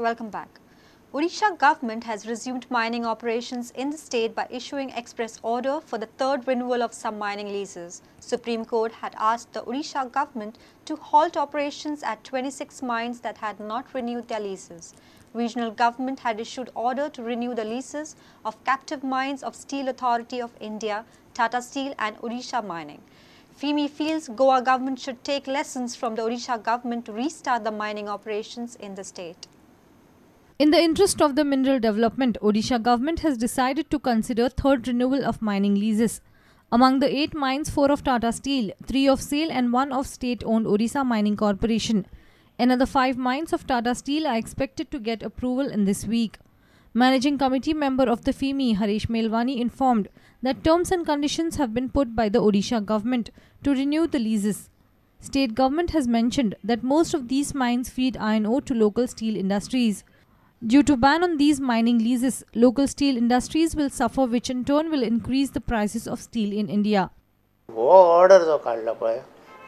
Welcome back. Odisha government has resumed mining operations in the state by issuing express order for the third renewal of some mining leases. Supreme Court had asked the Odisha government to halt operations at 26 mines that had not renewed their leases. Regional government had issued order to renew the leases of captive mines of Steel Authority of India, Tata Steel and Odisha Mining. FEMI feels Goa government should take lessons from the Odisha government to restart the mining operations in the state. In the interest of the mineral development, Odisha government has decided to consider third renewal of mining leases. Among the 8 mines, 4 of Tata Steel, 3 of SAIL and 1 of state-owned Odisha Mining Corporation. Another 5 mines of Tata Steel are expected to get approval in this week. Managing Committee member of the FEMI, Harish Melwani, informed that terms and conditions have been put by the Odisha government to renew the leases. State government has mentioned that most of these mines feed iron ore to local steel industries. Due to ban on these mining leases, local steel industries will suffer, which in turn will increase the prices of steel in India. हो order जो काढला पळय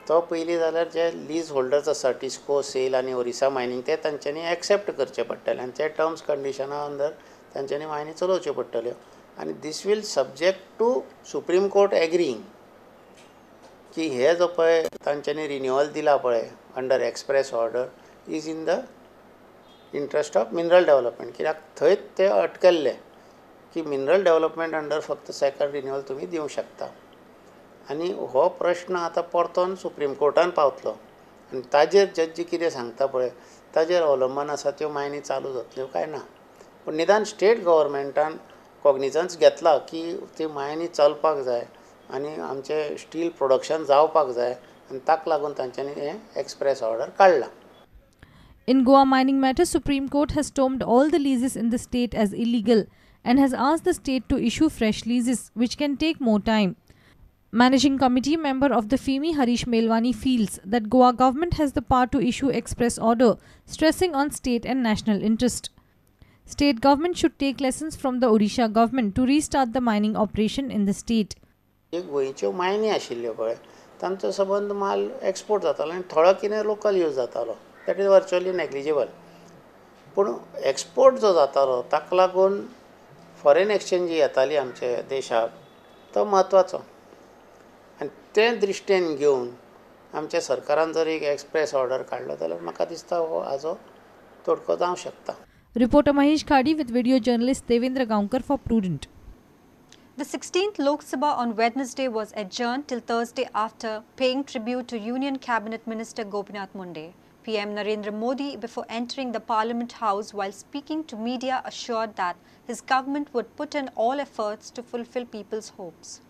तो पयली जाल्यार जे lease holders आसा TISCO cell आनी Orissa mining ते तांच्यांनी एक्सेप्ट करचे पडटले आनी ते टर्म्स कंडिशना अंडर तांच्यांनी मायनी चलोवच्यो पडटल्यो आनी this will subject to supreme court agreeing की हे जो पळय तांच्यांनी रिन्यूअल दिला पळय under express order is in the interest of mineral development कित्याक थंय ते अटकल्ले की मिनरल डेव्हलपमेंट अंडर फक्त सेकंड रिन्यूअल तुमी दिवंक शकता आनी हो प्रश्न आतां परतोन सुप्रीम कोर्टान पावतलो आनी ताजेर जज्जी कितें सांगता पळय ताजेर अवलंबन आसा त्यो मायनी चालू जातल्यो काय ना पूण निदान स्टेट गव्हर्मेंटान कॉग्निजन्स घेतला की ती मायनी चलपाक जाय आनी आमचें स्टील प्रोडक्शन जावपाक जाय आनी ताका लागून तांच्यांनी हें एक्सप्रेस ऑर्डर काडला. In Goa mining matter, Supreme Court has termed all the leases in the state as illegal and has asked the state to issue fresh leases, which can take more time. Managing Committee member of the FEMI, Harish Melwani, feels that Goa government has the power to issue express order, stressing on state and national interest. State government should take lessons from the Odisha government to restart the mining operation in the state. गोंयच्यो मायनी आशिल्ल्यो पळय तांचो संबंद माल export जातालो आनी थोडो कितें local use जातालो दॅट इज वर्च्युअली नेग्लिजिबल पूण एक्सपोर्ट जो जातालो ताका लागून फॉरेन एक्सचेंज जी येताली आमच्या देशाक तो म्हत्वाचो आनी ते दृश्टीन घेवन आमच्या सरकारान जर एक एक्सप्रेस ऑर्डर काडलो जाल्यार म्हाका दिसता हो हाजो तोडको जावंक शकता. Reporter Mahesh Khadi with video journalist Devendra Gaonkar for Prudent. The 16th Lok Sabha on Wednesday was adjourned till Thursday after paying tribute to Union Cabinet Minister Gopinath Munde. PM Narendra Modi, before entering the Parliament House while speaking to media, assured that his government would put in all efforts to fulfill people's hopes.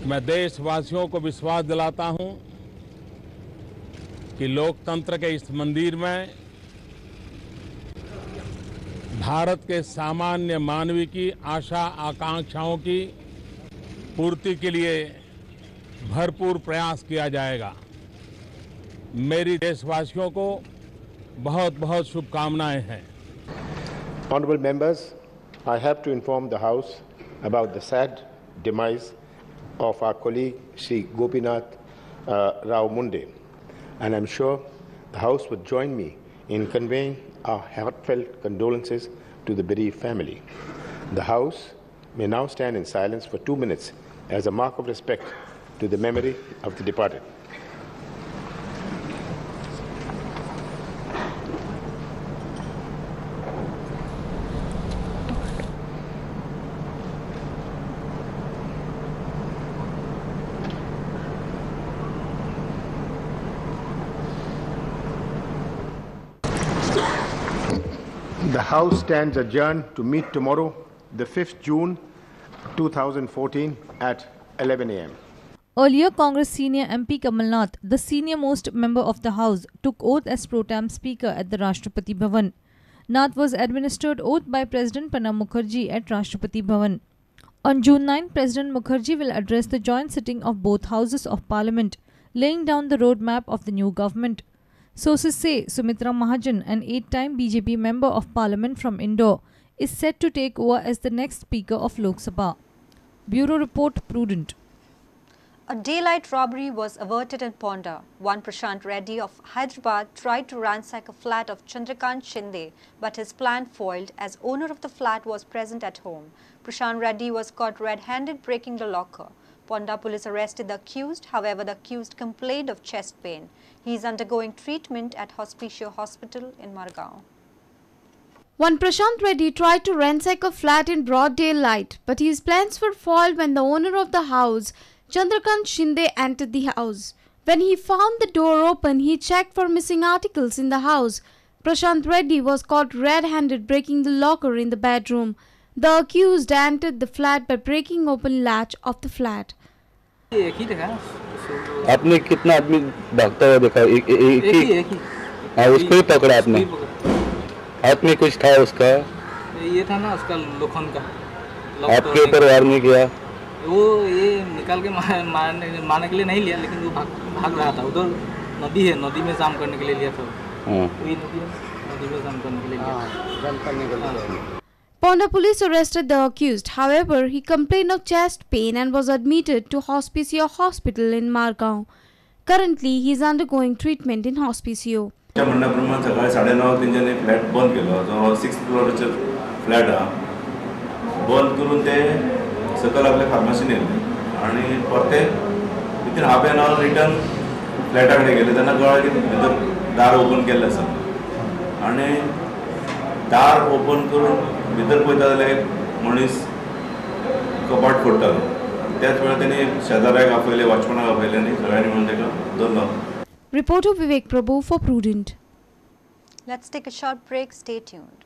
मैं देशवासियों को विश्वास दिलाता हूं कि लोकतंत्र के इस मंदिर में भारत के सामान्य मानवी की आशा आकांक्षाओं की पूर्ति के लिए भरपूर प्रयास किया जाएगा. मेरी देशवासियों को बहुत बहुत शुभकामनाएं हैं. Honorable members, I have to inform the House about the sad demise of our colleague Shri Gopinath Rao Munde, and I'm sure the House would join me in conveying our heartfelt condolences to the bereaved family. The House may now stand in silence for 2 minutes as a mark of respect to the memory of the departed. The House stands adjourned to meet tomorrow, the 5th June 2014 at 11 a.m. Earlier, Congress senior MP Kamal Nath, the senior-most member of the House, took oath as pro tem speaker at the Rashtrapati Bhavan. Nath was administered oath by President Pranab Mukherjee at Rashtrapati Bhavan. On June 9, President Mukherjee will address the joint sitting of both houses of Parliament, laying down the roadmap of the new government. Sources say Sumitra Mahajan, an 8-time BJP member of Parliament from Indore, is set to take over as the next Speaker of Lok Sabha. Bureau Report, Prudent. A daylight robbery was averted in Ponda. One Prashant Reddy of Hyderabad tried to ransack a flat of Chandrakant Shinde, but his plan foiled as owner of the flat was present at home. Prashant Reddy was caught red-handed breaking the locker. Ponda police arrested the accused. However, the accused complained of chest pain. He is undergoing treatment at Hospicio Hospital in Margao. One Prashant Reddy tried to ransack a flat in broad daylight, but his plans were foiled when the owner of the house, Chandrakant Shinde, entered the house. When he found the door open, he checked for missing articles in the house. Prashant Reddy was caught red-handed breaking the locker in the bedroom. The accused entered the flat by breaking open latch of the flat. आपने कितना आदमी भागता हुआ देखा? एक ही हाँ, उसको ही पकड़ा आपने? हाथ में कुछ था उसका? ये था ना उसका लोखंड का। आपके ऊपर वार नहीं किया? वो ये निकाल के मारने के लिए नहीं लिया, लेकिन वो भाग रहा था। उधर नदी है, नदी में शाम करने के लिए लिया था। वही नदी में शाम करने के लिए लिया। Ponda police arrested the accused. However, he complained of chest pain and was admitted to Hospicio Hospital in Margao. Currently, he is undergoing treatment in Hospicio. म्हणण्याप्रमाणे सकाळी 9:30 तेंच्यांनी फ्लॅट बंद केलो. जो 6th फ्लोराचेर फ्लॅट हा. बंद करून ते सकल आपल्या फार्मसीन येयले आनी परते within half an hour return फ्लॅटा कडेन गेले तेन्ना कळ्ळें की भितर दार ओपन केल्लें आसा आनी दार ओपन करून भितर पळयता जाल्यार एक मनीस कपाट फोडटालो. त्याच वेळार तेणी शेजाऱ्याक आपयले, वॉचमॅनाक आपयले आनी सगळ्यांनी मेळून ताका धरलो. Reporter Vivek Prabhu for Prudent. Let's take a short break. Stay tuned.